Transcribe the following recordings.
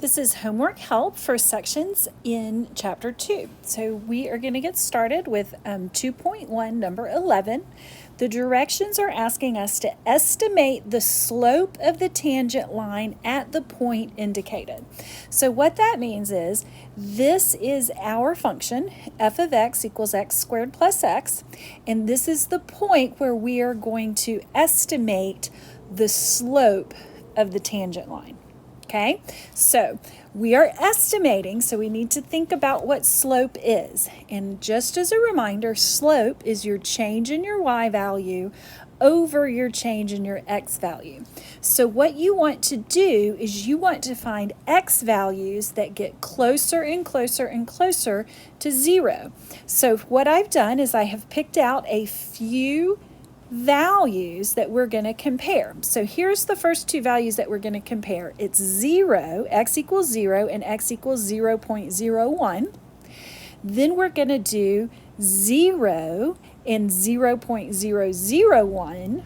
This is homework help for sections in Chapter 2. So we are going to get started with 2.1, number 11. The directions are asking us to estimate the slope of the tangent line at the point indicated. So what that means is this is our function, f of x equals x squared plus x, and this is the point where we are going to estimate the slope of the tangent line. Okay, so we are estimating, so we need to think about what slope is. And just as a reminder, slope is your change in your y value over your change in your x value. So what you want to do is you want to find x values that get closer and closer and closer to 0. So what I've done is I have picked out a few values that we're going to compare. So here's the first two values that we're going to compare. It's 0, x equals 0, and x equals 0.01. Then we're going to do 0 and 0.001,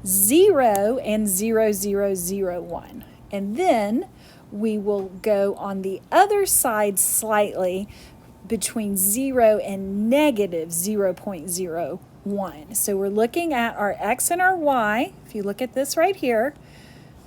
0 and 0.001. And then we will go on the other side slightly between 0 and negative 0.01. So we're looking at our x and our y. If you look at this right here,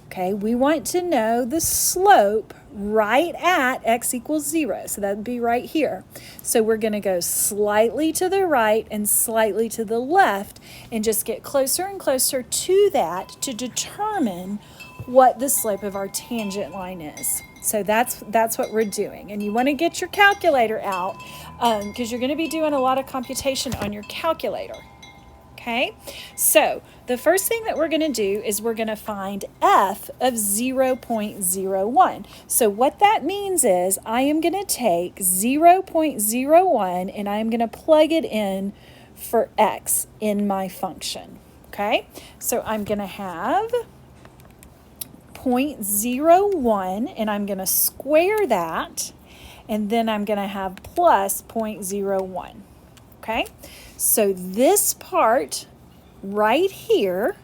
okay, we want to know the slope right at x equals 0. So that would be right here. So we're going to go slightly to the right and slightly to the left and just get closer and closer to that to determine what the slope of our tangent line is. So that's what we're doing. And you want to get your calculator out because you're going to be doing a lot of computation on your calculator. Okay, so the first thing that we're going to do is we're going to find f of 0.01. So what that means is I am going to take 0.01 and I'm going to plug it in for x in my function. Okay, so I'm going to have 0.01 and I'm going to square that, and then I'm going to have plus 0.01. Okay, so this part right here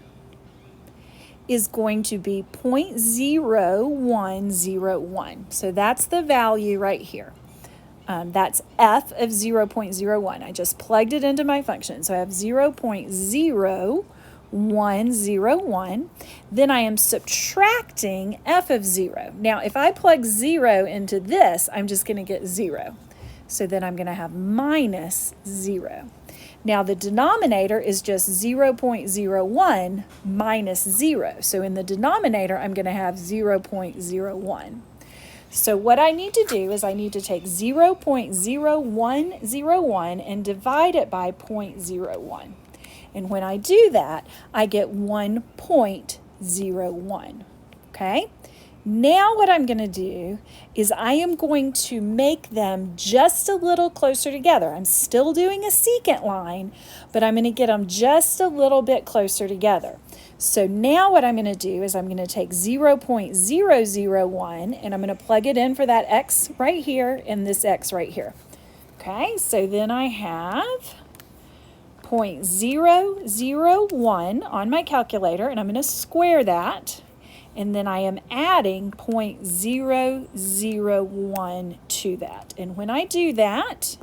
is going to be 0.0101. So that's the value right here. That's f of 0.01. I just plugged it into my function. So I have 0.0101. Then I am subtracting f of 0. Now, if I plug 0 into this, I'm just going to get 0. So then I'm going to have minus 0. Now the denominator is just 0.01 minus 0. So in the denominator, I'm going to have 0.01. So what I need to do is I need to take 0.0101 and divide it by 0.01. And when I do that, I get 1.01. Okay? Now what I'm going to do is I am going to make them just a little closer together. I'm still doing a secant line, but I'm going to get them just a little bit closer together. So now what I'm going to do is I'm going to take 0.001 and I'm going to plug it in for that x right here and this x right here. Okay, so then I have 0.001 on my calculator, and I'm going to square that. And then I am adding 0.001 to that. And when I do that,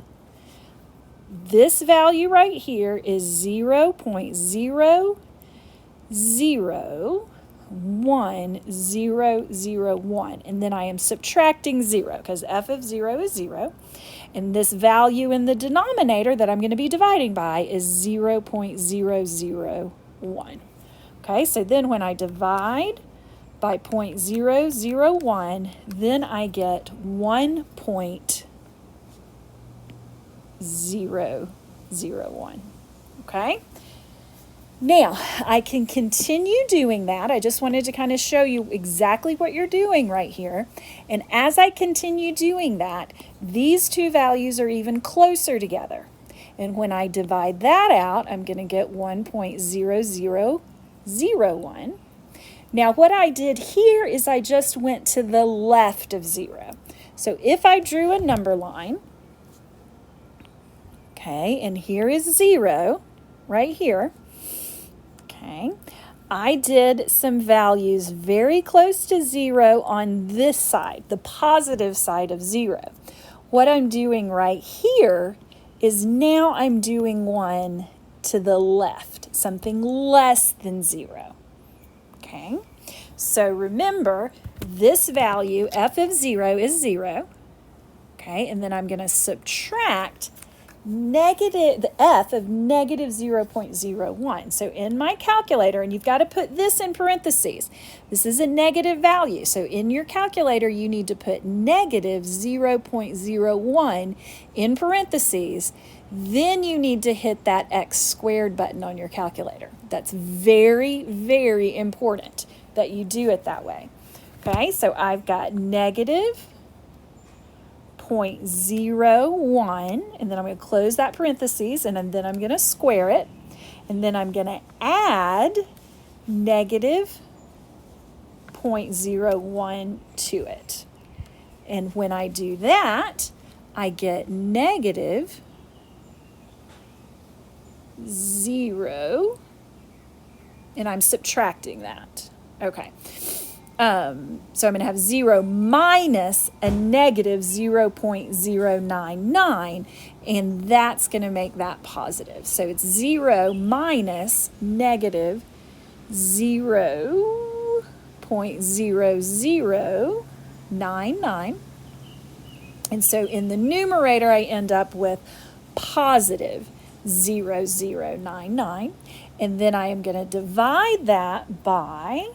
this value right here is 0.00101. And then I am subtracting 0 because f of 0 is 0. And this value in the denominator that I'm going to be dividing by is 0.001. Okay, so then when I divide by 0.001, then I get 1.001. Okay? Now, I can continue doing that. I just wanted to kind of show you exactly what you're doing right here. And as I continue doing that, these two values are even closer together. And when I divide that out, I'm going to get 1.0001. Now, what I did here is I just went to the left of 0. So if I drew a number line, okay, and here is 0 right here, okay, I did some values very close to 0 on this side, the positive side of 0. What I'm doing right here is now I'm doing one to the left, something less than 0. Okay, so remember this value, f of 0 is 0. Okay, and then I'm going to subtract the f of negative 0.01. So in my calculator, and you've got to put this in parentheses, this is a negative value. So in your calculator, you need to put negative 0.01 in parentheses. Then you need to hit that x squared button on your calculator. That's very, very important that you do it that way. Okay, so I've got negative 0.01, and then I'm going to close that parentheses, and then I'm going to square it, and then I'm going to add negative 0.01 to it. And when I do that, I get negative 0, and I'm subtracting that. Okay. So I'm going to have 0 minus a negative 0.099, and that's going to make that positive. So it's 0 minus negative 0.0099. And so in the numerator, I end up with positive 0099. And then I am going to divide that by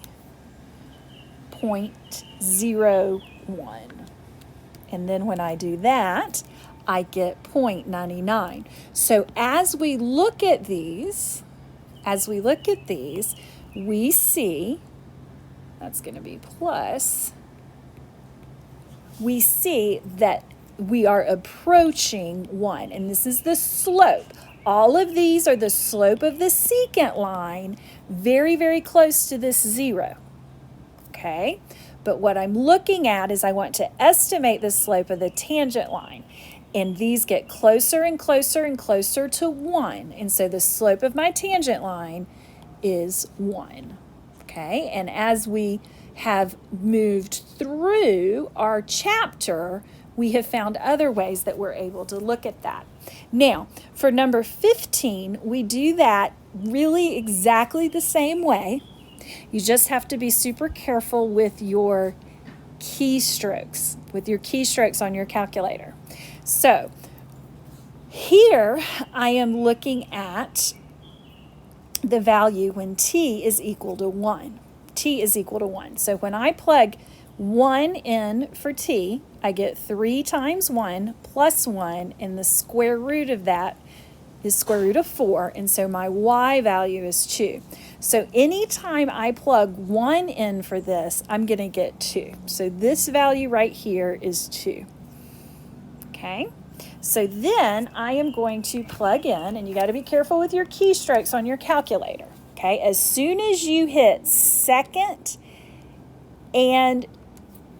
0.01. And then when I do that, I get 0.99. So as we look at these, we see, that's going to be plus, we see that we are approaching 1, and this is the slope. All of these are the slope of the secant line, very, very close to this 0. Okay, but what I'm looking at is I want to estimate the slope of the tangent line, and these get closer and closer and closer to 1, and so the slope of my tangent line is 1. Okay, and as we have moved through our chapter, we have found other ways that we're able to look at that. Now, for number 15, we do that really exactly the same way. You just have to be super careful with your keystrokes, on your calculator. So here I am looking at the value when t is equal to 1. T is equal to 1. So when I plug 1 in for t, I get 3 times 1 plus 1, and the square root of that is square root of 4, and so my y value is 2. So anytime I plug 1 in for this, I'm going to get 2. So this value right here is 2. Okay, so then I am going to plug in, and you got to be careful with your keystrokes on your calculator. Okay, as soon as you hit second and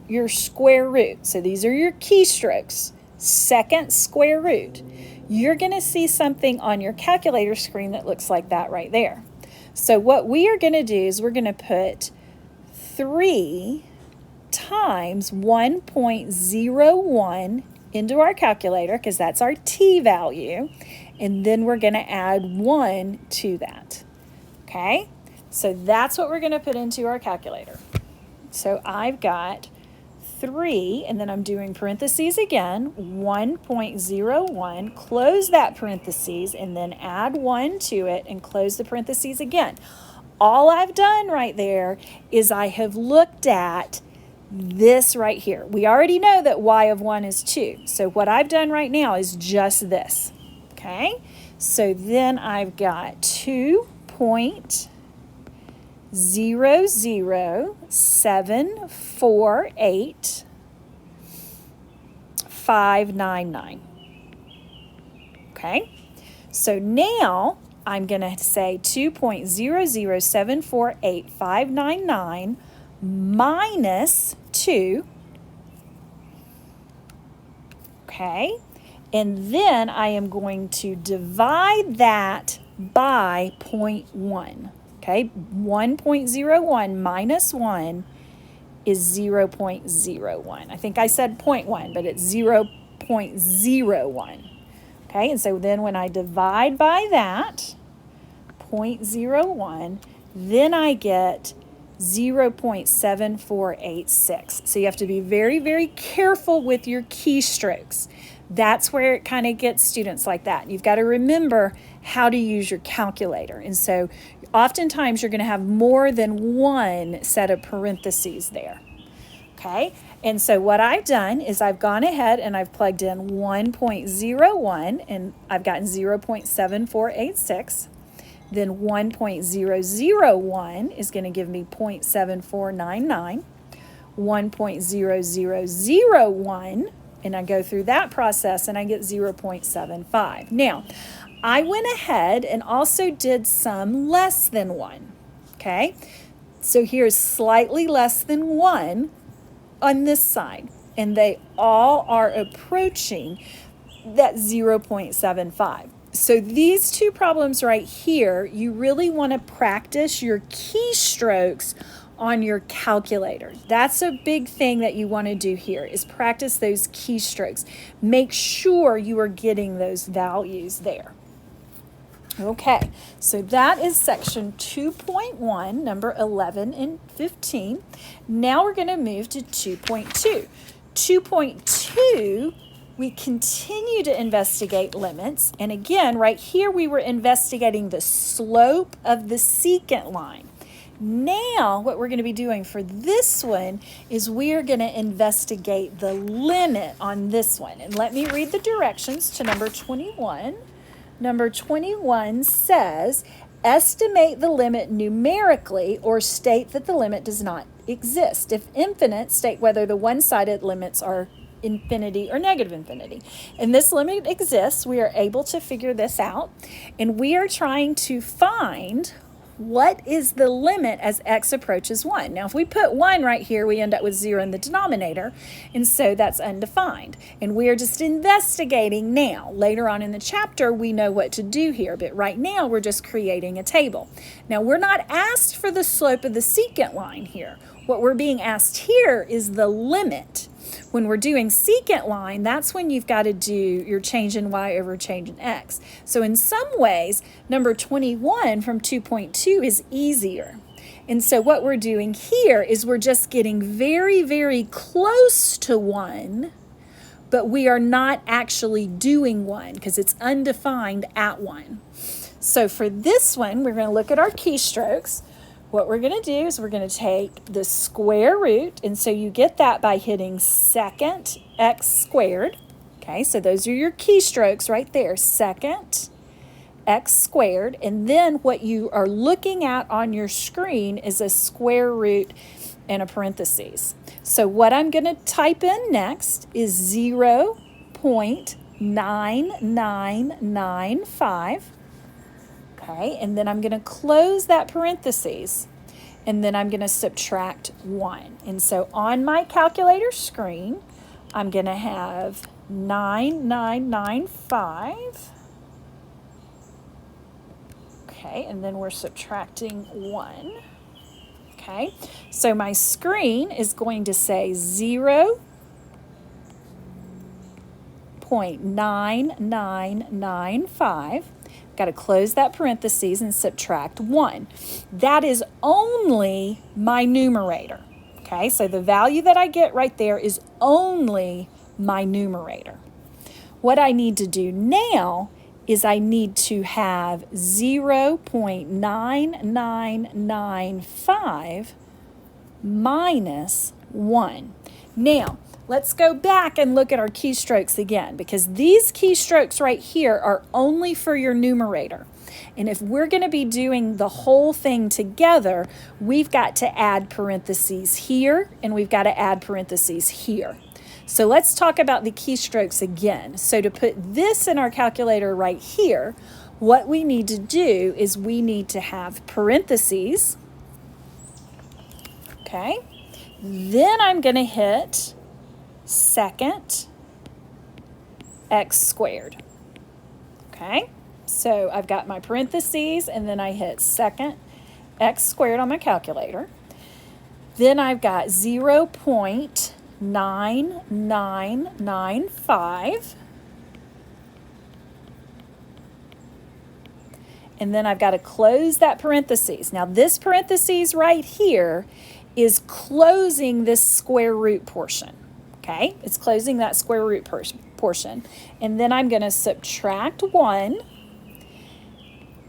your square root, so these are your keystrokes, second square root, you're going to see something on your calculator screen that looks like that right there. So what we are going to do is we're going to put 3 times 1.01 into our calculator, because that's our t value, and then we're going to add 1 to that. Okay, so that's what we're going to put into our calculator. So I've got 3, and then I'm doing parentheses again, 1.01, close that parentheses, and then add 1 to it and close the parentheses again. All I've done right there is I have looked at this right here. We already know that y of 1 is 2. So what I've done right now is just this. Okay, so then I've got 2.00748,599. Okay, so now I'm going to say 2.00748,599 minus 2. Okay, and then I am going to divide that by 0.1. Okay, 1.01 minus 1 is 0.01. I think I said 0.1, but it's 0.01. Okay, and so then when I divide by that, 0.01, then I get 0.7486. So you have to be very, very careful with your keystrokes. That's where it kind of gets students like that. You've got to remember how to use your calculator. And so oftentimes you're going to have more than one set of parentheses there. Okay, and so what I've done is I've gone ahead and I've plugged in 1.01 and I've gotten 0.7486. Then 1.001 is going to give me 0.7499. 1.0001, and I go through that process and I get 0.75. Now, I went ahead and also did some less than 1. Okay, so here's slightly less than 1 on this side, and they all are approaching that 0.75. So these two problems right here, you really want to practice your keystrokes on your calculator. That's a big thing that you want to do here, is practice those keystrokes. Make sure you are getting those values there. Okay, so that is section 2.1, number 11 and 15. Now we're going to move to 2.2. 2.2, we continue to investigate limits. And again, right here we were investigating the slope of the secant line. Now, what we're going to be doing for this one is we are going to investigate the limit on this one. And let me read the directions to number 21. Number 21 says, estimate the limit numerically or state that the limit does not exist. If infinite, state whether the one-sided limits are infinity or negative infinity. And this limit exists. We are able to figure this out. And we are trying to find what is the limit as x approaches 1. Now, if we put 1 right here, we end up with 0 in the denominator, and so that's undefined. And we are just investigating now. Later on in the chapter, we know what to do here, but right now we're just creating a table. Now, we're not asked for the slope of the secant line here. What we're being asked here is the limit. When we're doing secant line, that's when you've got to do your change in y over change in x. So in some ways, number 21 from 2.2 is easier. And so what we're doing here is we're just getting very, very close to 1, but we are not actually doing 1 because it's undefined at 1. So for this one, we're going to look at our keystrokes. What we're going to do is we're going to take the square root, and so you get that by hitting secant x squared. Okay, so those are your keystrokes right there, secant x squared, and then what you are looking at on your screen is a square root and a parentheses. So what I'm going to type in next is 0.9995. Okay, and then I'm going to close that parentheses, and then I'm going to subtract 1. And so on my calculator screen, I'm going to have 9995. Okay, and then we're subtracting 1. Okay, so my screen is going to say 0.9995. Got to close that parentheses and subtract 1. That is only my numerator. Okay, so the value that I get right there is only my numerator. What I need to do now is I need to have 0.9995 minus 1. Now, let's go back and look at our keystrokes again, because these keystrokes right here are only for your numerator. And if we're going to be doing the whole thing together, we've got to add parentheses here, and we've got to add parentheses here. So let's talk about the keystrokes again. So to put this in our calculator right here, what we need to do is we need to have parentheses. Okay. Then I'm going to hit secant x squared. Okay, so I've got my parentheses, and then I hit secant x squared on my calculator. Then I've got 0.9995. And then I've got to close that parentheses. Now this parentheses right here is closing this square root portion. Okay, it's closing that square root portion. And then I'm going to subtract 1.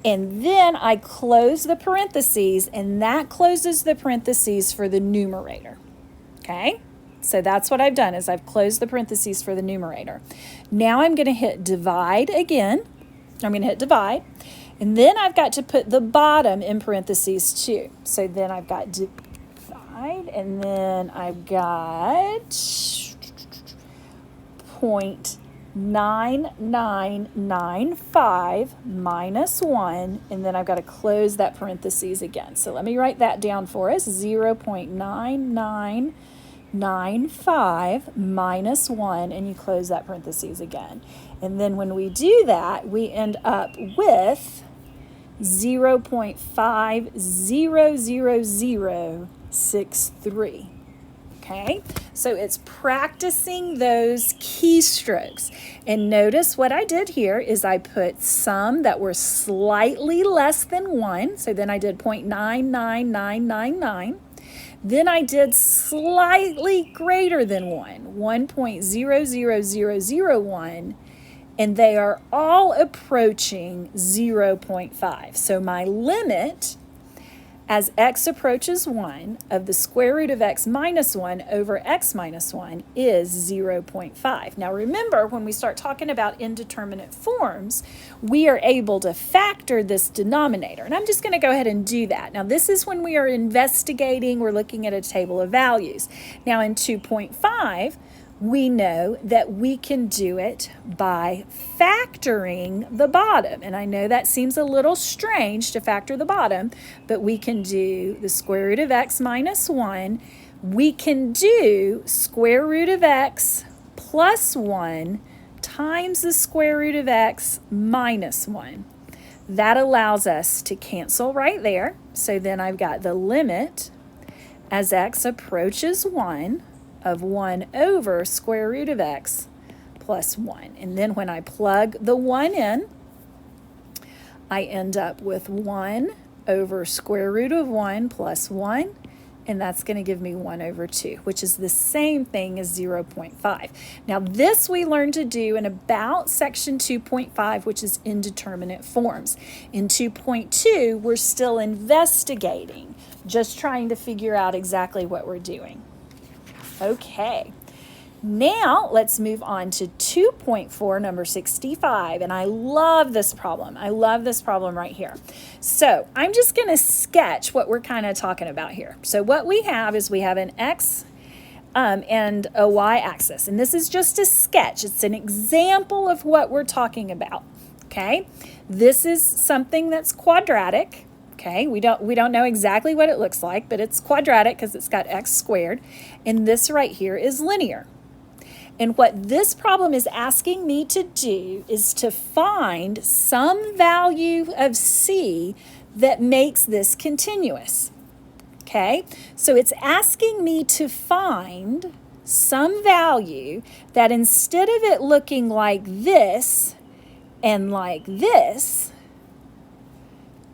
And then I close the parentheses, and that closes the parentheses for the numerator. Okay, so that's what I've done, is I've closed the parentheses for the numerator. Now I'm going to hit divide again. I'm going to hit divide. And then I've got to put the bottom in parentheses too. So then I've got divide, and then I've got 0.9995 minus 1, and then I've got to close that parentheses again. So let me write that down for us. 0.9995 minus 1, and you close that parentheses again. And then when we do that, we end up with 0.50063. Okay, so it's practicing those keystrokes. And notice what I did here is I put some that were slightly less than 1. So then I did 0.99999. Then I did slightly greater than 1, 1.00001. And they are all approaching 0.5. So my limit as x approaches 1 of the square root of x minus 1 over x minus 1 is 0.5. Now remember, when we start talking about indeterminate forms, we are able to factor this denominator. And I'm just going to go ahead and do that. Now this is when we are investigating, we're looking at a table of values. Now in 2.5, we know that we can do it by factoring the bottom. And I know that seems a little strange to factor the bottom, but we can do the square root of x minus 1. We can do square root of x plus 1 times the square root of x minus 1. That allows us to cancel right there. So then I've got the limit as x approaches 1 of 1 over square root of x plus 1. And then when I plug the 1 in, I end up with 1 over square root of 1 plus 1, and that's going to give me 1 over 2, which is the same thing as 0.5. Now this we learned to do in about section 2.5, which is indeterminate forms. In 2.2, we're still investigating, just trying to figure out exactly what we're doing. Okay, now let's move on to 2.4, number 65, and I love this problem. I love this problem right here. So I'm just going to sketch what we're kind of talking about here. So what we have is we have an x and a y-axis, and this is just a sketch. It's an example of what we're talking about, okay? This is something that's quadratic. Okay, we don't know exactly what it looks like, but it's quadratic because it's got x squared, and this right here is linear. And what this problem is asking me to do is to find some value of c that makes this continuous. Okay, so it's asking me to find some value that instead of it looking like this and like this,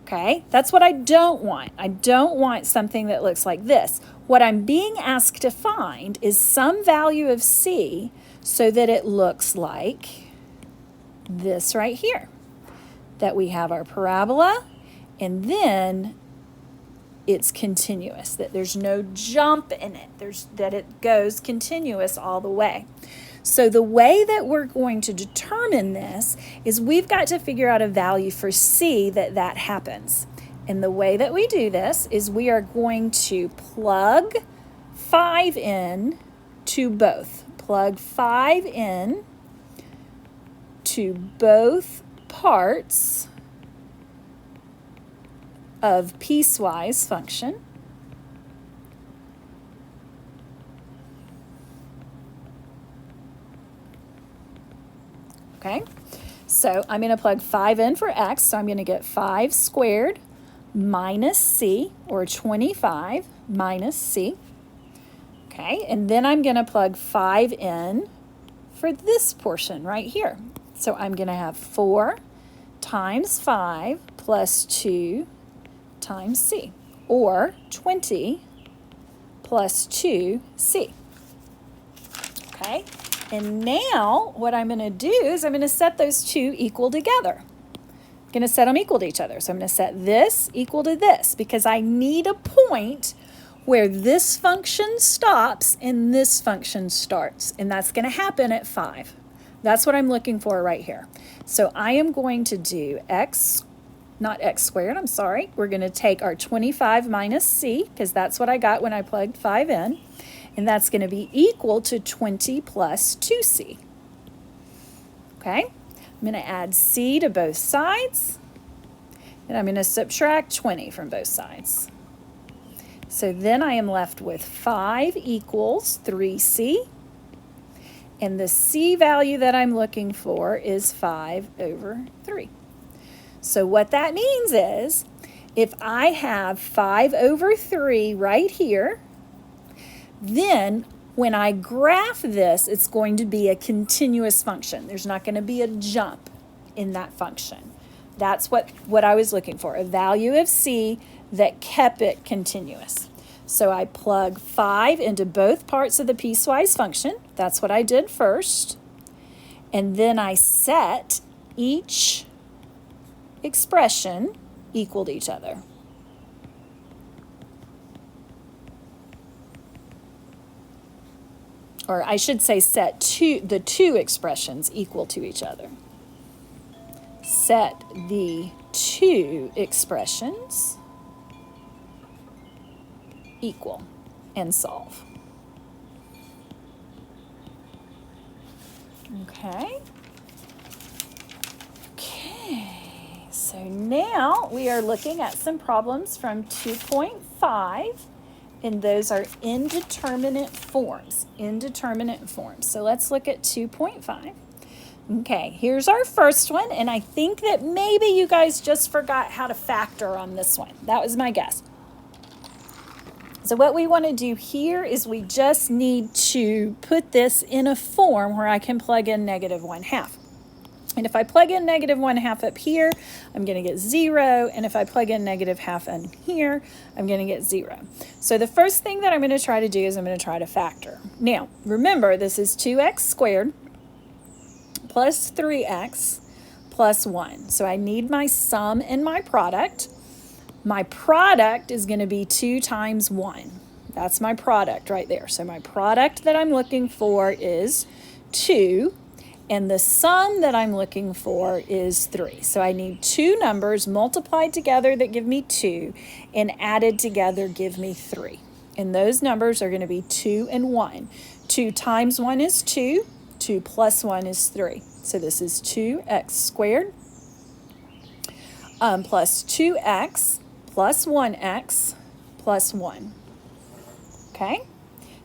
okay, that's what I don't want. I don't want something that looks like this. What I'm being asked to find is some value of c so that it looks like this right here. That we have our parabola, and then it's continuous, that there's no jump in it, that it goes continuous all the way. So the way that we're going to determine this is we've got to figure out a value for c that happens. And the way that we do this is we are going to plug 5 in to both. Plug 5 in to both parts of piecewise function. Okay, so I'm going to plug 5 in for x, so I'm going to get 5 squared minus c, or 25 minus c. Okay, and then I'm going to plug 5 in for this portion right here. So I'm going to have 4 times 5 plus 2 times c, or 20 plus 2c. Okay, and now what I'm going to do is I'm going to set those two equal together. I'm going to set them equal to each other. So I'm going to set this equal to this because I need a point where this function stops and this function starts, and that's going to happen at 5. That's what I'm looking for right here. So I am going to do not x squared, I'm sorry. We're going to take our 25 minus c, because that's what I got when I plugged 5 in, and that's going to be equal to 20 plus 2c. Okay, I'm going to add c to both sides, and I'm going to subtract 20 from both sides. So then I am left with 5 equals 3c, and the c value that I'm looking for is 5 over 3. So what that means is, if I have 5 over 3 right here, then when I graph this, it's going to be a continuous function. There's not going to be a jump in that function. That's what I was looking for, a value of c that kept it continuous. So I plug 5 into both parts of the piecewise function. That's what I did first. And then I set each expression equal to each other. Or I should say set the two expressions equal to each other. Set the two expressions equal and solve. Okay. So now we are looking at some problems from 2.5, and those are indeterminate forms. So let's look at 2.5. Okay, here's our first one, and I think that maybe you guys just forgot how to factor on this one. That was my guess. So what we want to do here is we just need to put this in a form where I can plug in -1/2. And if I plug in -1/2 up here, I'm going to get 0. And if I plug in -1/2 in here, I'm going to get 0. So the first thing that I'm going to try to do is I'm going to try to factor. Now, remember, this is 2x squared plus 3x plus 1. So I need my sum and my product. My product is going to be 2 times 1. That's my product right there. So my product that I'm looking for is 2. And the sum that I'm looking for is 3. So I need two numbers multiplied together that give me 2 and added together give me 3. And those numbers are going to be 2 and 1. 2 times 1 is 2. 2 plus 1 is 3. So this is 2x squared plus 2x plus 1x plus 1. Okay?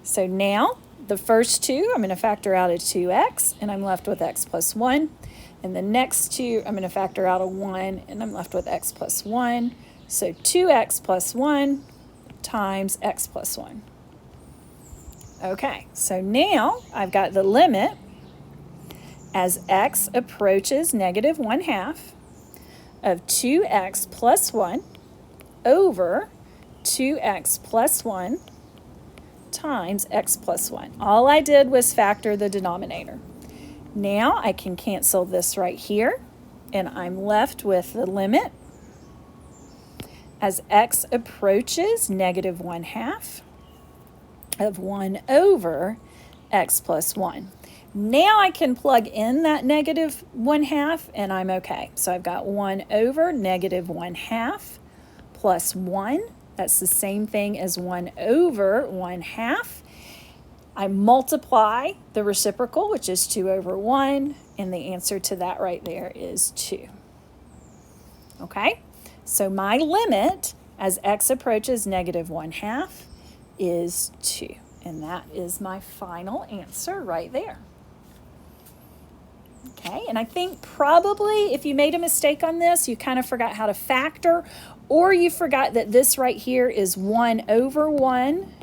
So now the first two, I'm going to factor out a 2x, and I'm left with x plus 1. And the next two, I'm going to factor out a 1, and I'm left with x plus 1. So 2x plus 1 times x plus 1. Okay, so now I've got the limit as x approaches -1/2 of 2x plus 1 over 2x plus 1 times x plus 1. All I did was factor the denominator. Now I can cancel this right here, and I'm left with the limit as x approaches -1/2 of 1 over x plus 1. Now I can plug in that -1/2, and I'm okay. So I've got 1 over -1/2 plus 1. That's the same thing as 1 over 1/2. I multiply the reciprocal, which is 2 over 1, and the answer to that right there is 2. Okay, so my limit as x approaches -1/2 is 2, and that is my final answer right there. Okay, and I think probably if you made a mistake on this, you kind of forgot how to factor, Or you forgot that this right here is 1 over 1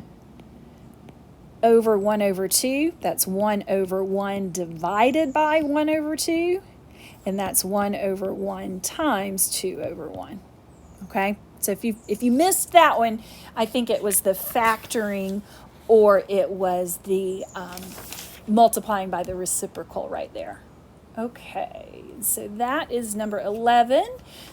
over 1 over 2. That's 1 over 1 divided by 1 over 2. And that's 1 over 1 times 2 over 1. Okay? So if you missed that one, I think it was the factoring or it was the multiplying by the reciprocal right there. Okay, so that is number 11.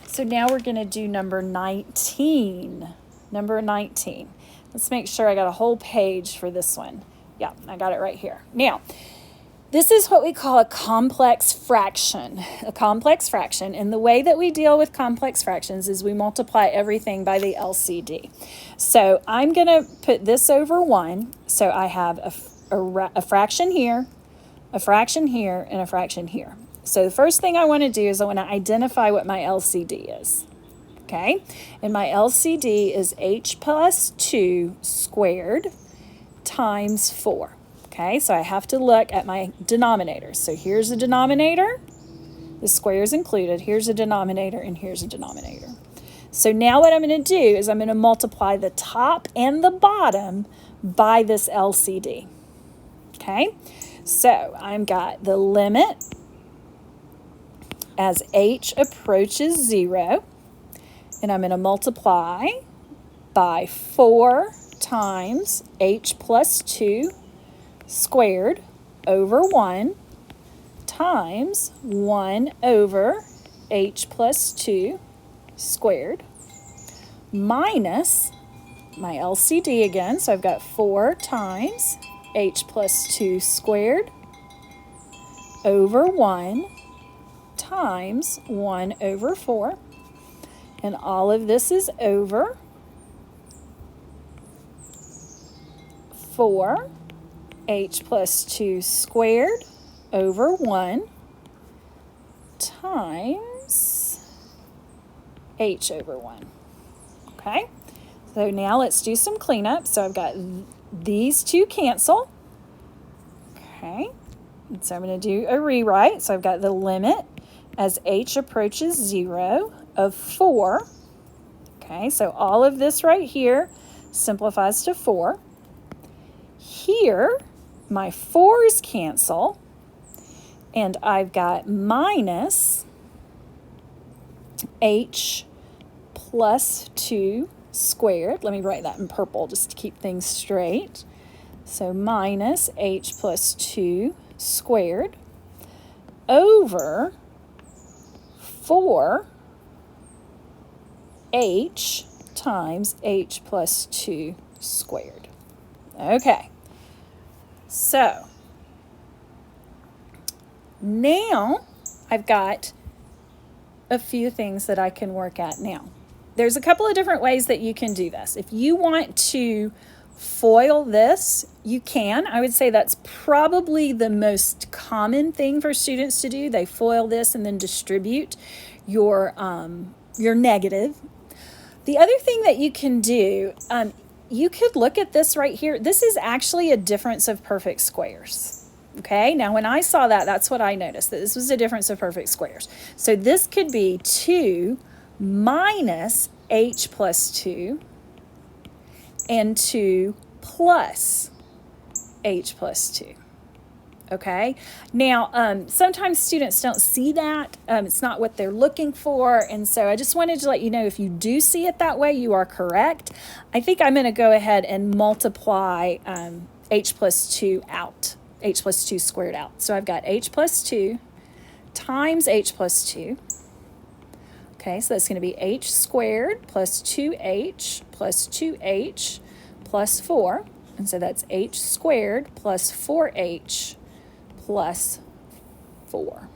So now we're going to do number 19. Number 19. Let's make sure I got a whole page for this one. Yeah, I got it right here. Now, this is what we call a complex fraction. A complex fraction, and the way that we deal with complex fractions is we multiply everything by the LCD. So I'm going to put this over 1. So I have a fraction here, a fraction here, and a fraction here. So the first thing I want to do is I want to identify what my LCD is. Okay, and my LCD is h plus 2 squared times 4. Okay, so I have to look at my denominators. So here's a denominator. The square is included. Here's a denominator, and here's a denominator. So now what I'm going to do is I'm going to multiply the top and the bottom by this LCD. Okay, so I've got the limit as h approaches 0, and I'm going to multiply by 4 times h plus 2 squared over 1 times 1 over h plus 2 squared minus my LCD again. So I've got 4 times h plus 2 squared over 1 times 1 over 4. And all of this is over 4 h plus 2 squared over 1 times h over 1. Okay, so now let's do some cleanup. So I've got these two cancel. Okay, and so I'm going to do a rewrite. So I've got the limit as h approaches 0 of 4. Okay, so all of this right here simplifies to 4. Here, my 4's cancel, and I've got minus h plus 2 squared. Let me write that in purple just to keep things straight. So minus h plus 2 squared over 4h times h plus 2 squared. Okay. So now I've got a few things that I can work at now. There's a couple of different ways that you can do this. If you want to FOIL this, you can. I would say that's probably the most common thing for students to do. They FOIL this and then distribute your negative. The other thing that you can do, you could look at this right here. This is actually a difference of perfect squares. Okay, now when I saw that, that's what I noticed, that this was a difference of perfect squares. So this could be 2 minus h plus 2 and 2 plus h plus 2. Okay, now sometimes students don't see that. It's not what they're looking for, and so I just wanted to let you know, if you do see it that way, you are correct. I think I'm going to go ahead and multiply h plus 2 out, h plus 2 squared out. So I've got h plus 2 times h plus 2. Okay, so that's going to be h squared plus 2h plus 2h plus 4. And so that's h squared plus 4h plus 4.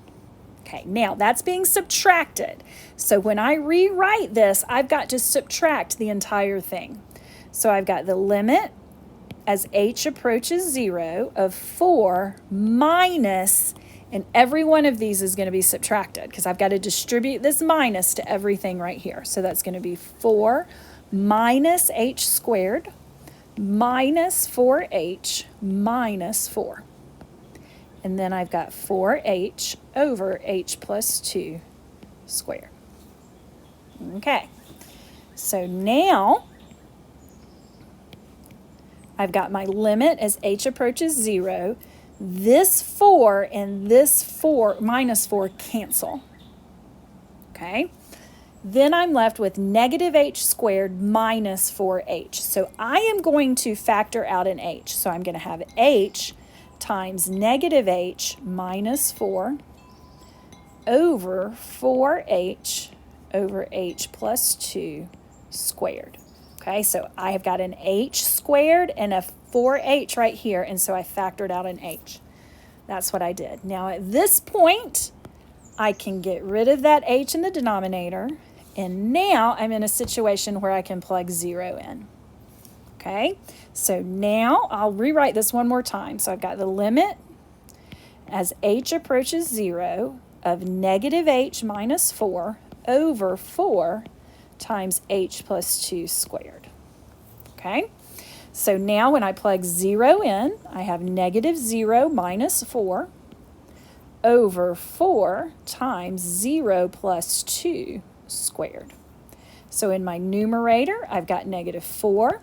Okay, now that's being subtracted. So when I rewrite this, I've got to subtract the entire thing. So I've got the limit as h approaches 0 of 4 minus, and every one of these is going to be subtracted because I've got to distribute this minus to everything right here. So that's going to be 4 minus h squared minus 4h minus 4. And then I've got 4h over h plus 2 squared. Okay, So now I've got my limit as h approaches 0. This 4 and this 4 minus 4 cancel. Okay? Then I'm left with negative h squared minus 4h. So I am going to factor out an h. So I'm going to have h times negative h minus 4 over 4h over h plus 2 squared. Okay, so I have got an h squared and a 4h right here, and so I factored out an h. That's what I did. Now at this point, I can get rid of that h in the denominator, and now I'm in a situation where I can plug 0 in. Okay, so now I'll rewrite this one more time. So I've got the limit as h approaches 0 of negative h minus 4 over 4 times h plus 2 squared. Okay, so now when I plug 0 in, I have negative 0 minus 4 over 4 times 0 plus 2 squared. So in my numerator, I've got negative 4.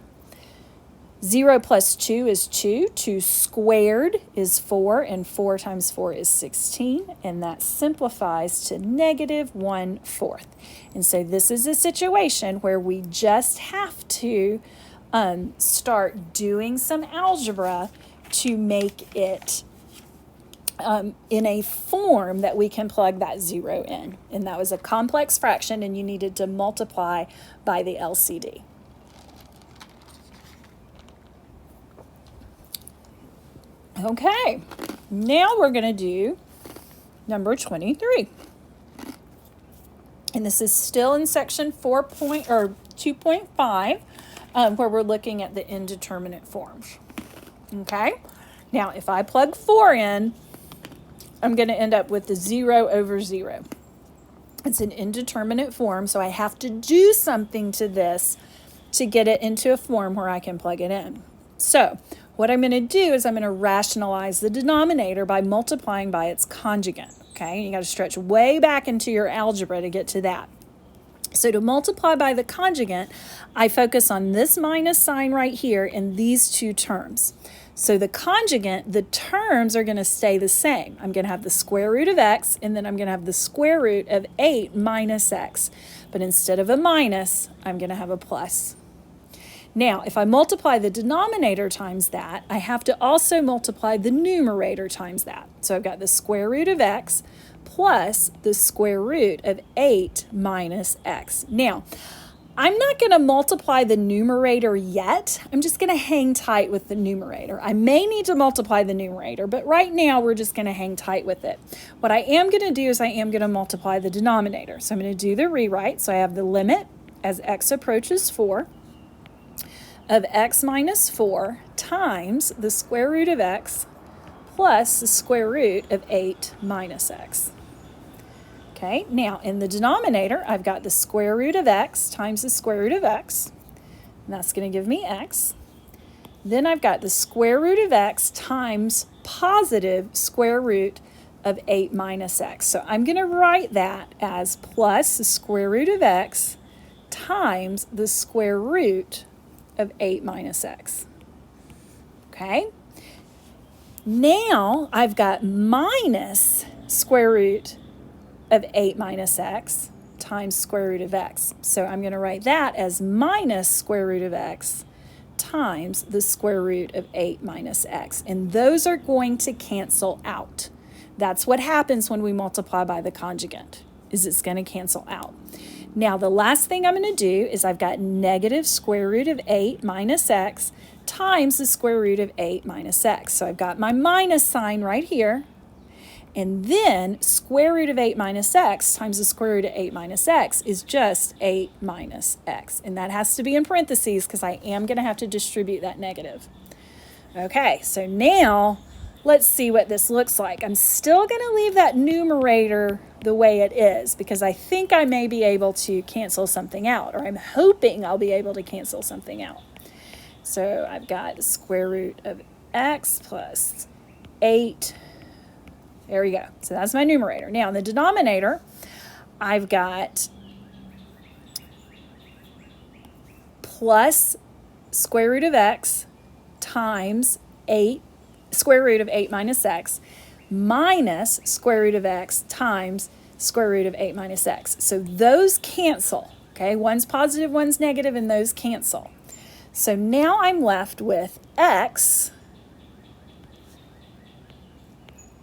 0 plus 2 is 2. 2 squared is 4, and 4 times 4 is 16, and that simplifies to negative 1/4. And so this is a situation where we just have to start doing some algebra to make it in a form that we can plug that 0 in. And that was a complex fraction, and you needed to multiply by the LCD. Okay, now we're going to do number 23. And this is still in section 2.5, where we're looking at the indeterminate forms. Okay, now if I plug 4 in, I'm going to end up with the 0 over 0. It's an indeterminate form, so I have to do something to this to get it into a form where I can plug it in. So what I'm going to do is I'm going to rationalize the denominator by multiplying by its conjugate. Okay, you got to stretch way back into your algebra to get to that. So to multiply by the conjugate, I focus on this minus sign right here in these two terms. So the conjugate, the terms are going to stay the same. I'm going to have the square root of x, and then I'm going to have the square root of 8 minus x. But instead of a minus, I'm going to have a plus. Now, if I multiply the denominator times that, I have to also multiply the numerator times that. So I've got the square root of x plus the square root of 8 minus x. Now, I'm not going to multiply the numerator yet. I'm just going to hang tight with the numerator. I may need to multiply the numerator, but right now we're just going to hang tight with it. What I am going to do is I am going to multiply the denominator. So I'm going to do the rewrite. So I have the limit as x approaches 4 of x minus 4 times the square root of x plus the square root of 8 minus x. Okay, now in the denominator, I've got the square root of x times the square root of x, and that's going to give me x. Then I've got the square root of x times positive square root of 8 minus x. So I'm going to write that as plus the square root of x times the square root of 8 minus x. Okay, now I've got minus square root of 8 minus x times square root of x. So I'm going to write that as minus square root of x times the square root of 8 minus x. And those are going to cancel out. That's what happens when we multiply by the conjugate, is it's going to cancel out. Now the last thing I'm going to do is I've got negative square root of 8 minus x times the square root of 8 minus x. So I've got my minus sign right here. And then square root of 8 minus x times the square root of 8 minus x is just 8 minus x. And that has to be in parentheses because I am going to have to distribute that negative. Okay, so now let's see what this looks like. I'm still going to leave that numerator the way it is because I think I may be able to cancel something out, or I'm hoping I'll be able to cancel something out. So I've got the square root of x plus 8. There we go. So that's my numerator. Now in the denominator, I've got plus square root of x times 8, square root of 8 minus x, minus square root of x times square root of 8 minus x. So those cancel, okay? One's positive, one's negative, and those cancel. So now I'm left with x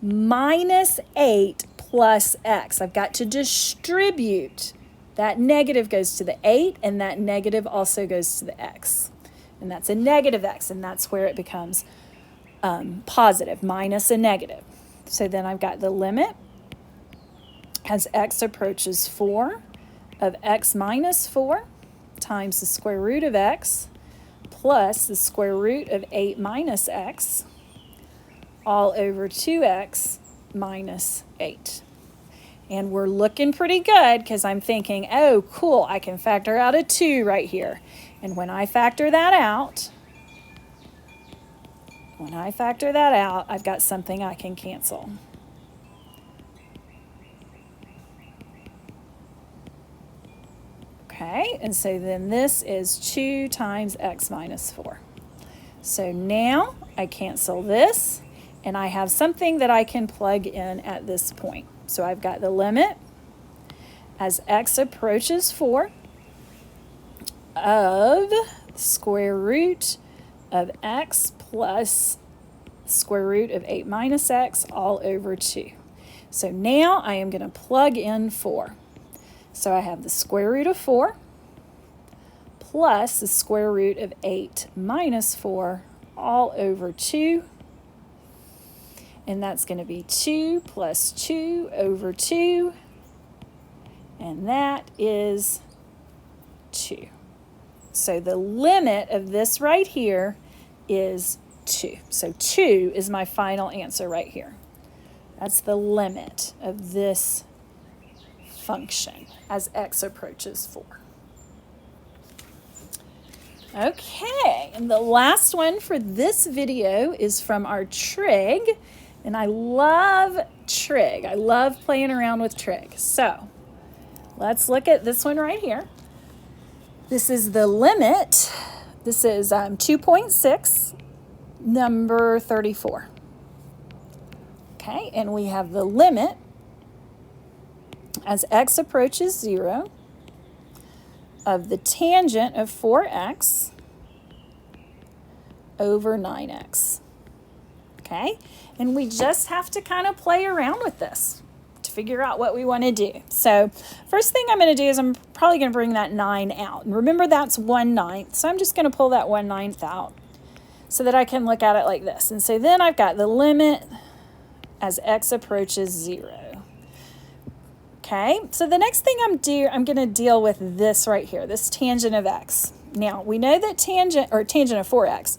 minus 8 plus x. I've got to distribute. That negative goes to the 8, and that negative also goes to the x. And that's a negative x, and that's where it becomes positive, minus a negative. So then I've got the limit as x approaches 4 of x minus 4 times the square root of x plus the square root of 8 minus x all over 2x minus 8. And we're looking pretty good because I'm thinking, oh, cool, I can factor out a 2 right here. And when I factor that out, I've got something I can cancel. Okay, and so then this is 2 times x minus 4. So now I cancel this, and I have something that I can plug in at this point. So I've got the limit as x approaches 4 of square root of x plus square root of 8 minus x all over 2. So now I am going to plug in 4. So I have the square root of 4 plus the square root of 8 minus 4 all over 2. And that's going to be 2 plus 2 over 2. And that is 2. So the limit of this right here is 2. So 2 is my final answer right here. That's the limit of this function as x approaches 4. Okay, and the last one for this video is from our trig. And I love trig. I love playing around with trig. So let's look at this one right here. This is the limit. This is 2.6, number 34. Okay, and we have the limit as x approaches 0 of the tangent of 4x over 9x. Okay, and we just have to kind of play around with this to figure out what we want to do. So first thing I'm going to do is I'm probably going to bring that 9 out. And remember, that's 1/9. So I'm just going to pull that 1/9 out so that I can look at it like this. And so then I've got the limit as x approaches 0. Okay, so the next thing I'm going to deal with this right here, this tangent of x. Now, we know that tangent of 4x,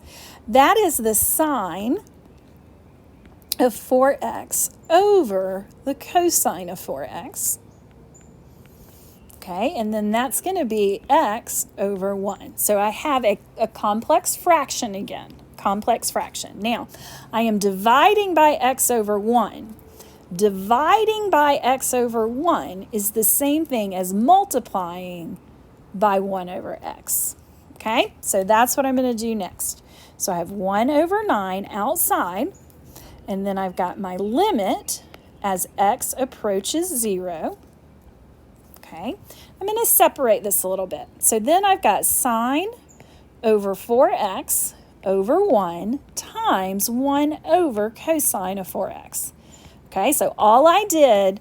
that is the sine of 4x over the cosine of 4x. Okay, and then that's going to be x over 1. So I have a complex fraction again, complex fraction. Now, I am dividing by x over 1. Dividing by x over 1 is the same thing as multiplying by 1 over x. Okay, so that's what I'm going to do next. So I have 1 over 9 outside. And then I've got my limit as x approaches 0. Okay, I'm going to separate this a little bit. So then I've got sine over 4x over 1 times 1 over cosine of 4x. Okay, so all I did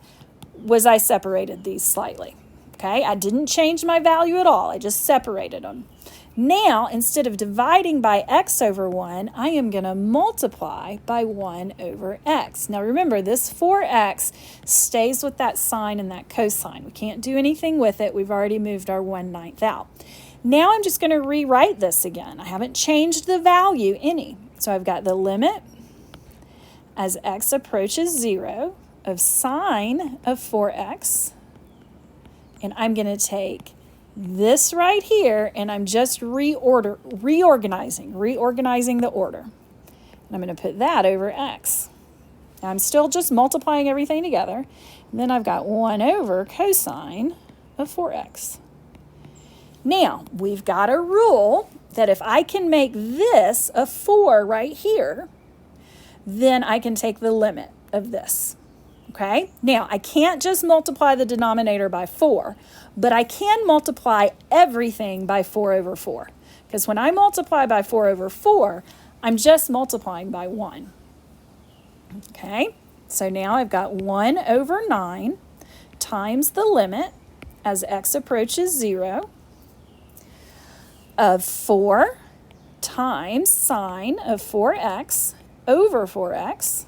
was I separated these slightly. Okay, I didn't change my value at all. I just separated them. Now, instead of dividing by x over 1, I am going to multiply by 1 over x. Now, remember, this 4x stays with that sine and that cosine. We can't do anything with it. We've already moved our 1/9 out. Now, I'm just going to rewrite this again. I haven't changed the value any. So I've got the limit as x approaches 0 of sine of 4x. And I'm going to take this right here, and I'm just reorganizing the order. And I'm going to put that over x. Now I'm still just multiplying everything together. And then I've got 1 over cosine of 4x. Now, we've got a rule that if I can make this a 4 right here, then I can take the limit of this. Okay? Now, I can't just multiply the denominator by 4, but I can multiply everything by 4 over 4. Because when I multiply by 4 over 4, I'm just multiplying by 1. Okay? So now I've got 1 over 9 times the limit as x approaches 0 of 4 times sine of 4x over 4x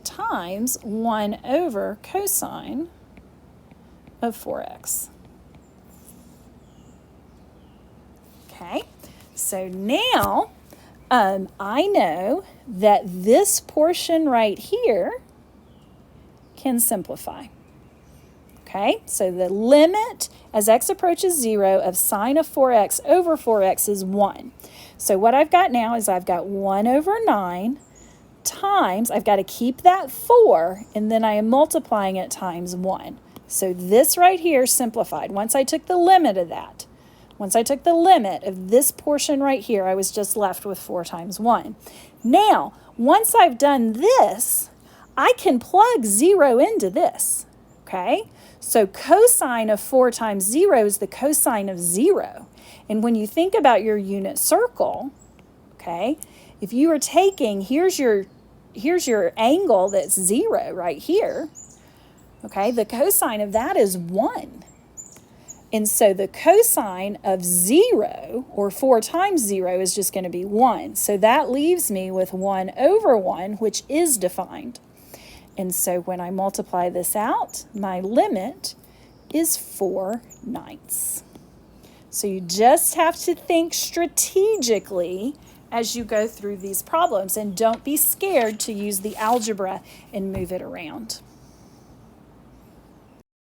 times 1 over cosine of 4x. Okay, so now I know that this portion right here can simplify. Okay, so the limit as x approaches 0 of sine of 4x over 4x is 1. So what I've got now is I've got 1 over 9 times, I've got to keep that 4, and then I am multiplying it times 1. So this right here simplified. Once I took the limit of that, once I took the limit of this portion right here, I was just left with 4 times 1. Now, once I've done this, I can plug 0 into this, okay? So cosine of 4 times 0 is the cosine of 0. And when you think about your unit circle, okay, if you are taking, here's your angle that's 0 right here, okay, the cosine of that is 1. And so the cosine of 0, or 4 times 0, is just going to be 1. So that leaves me with 1 over 1, which is defined. And so when I multiply this out, my limit is 4/9. So you just have to think strategically as you go through these problems, and don't be scared to use the algebra and move it around.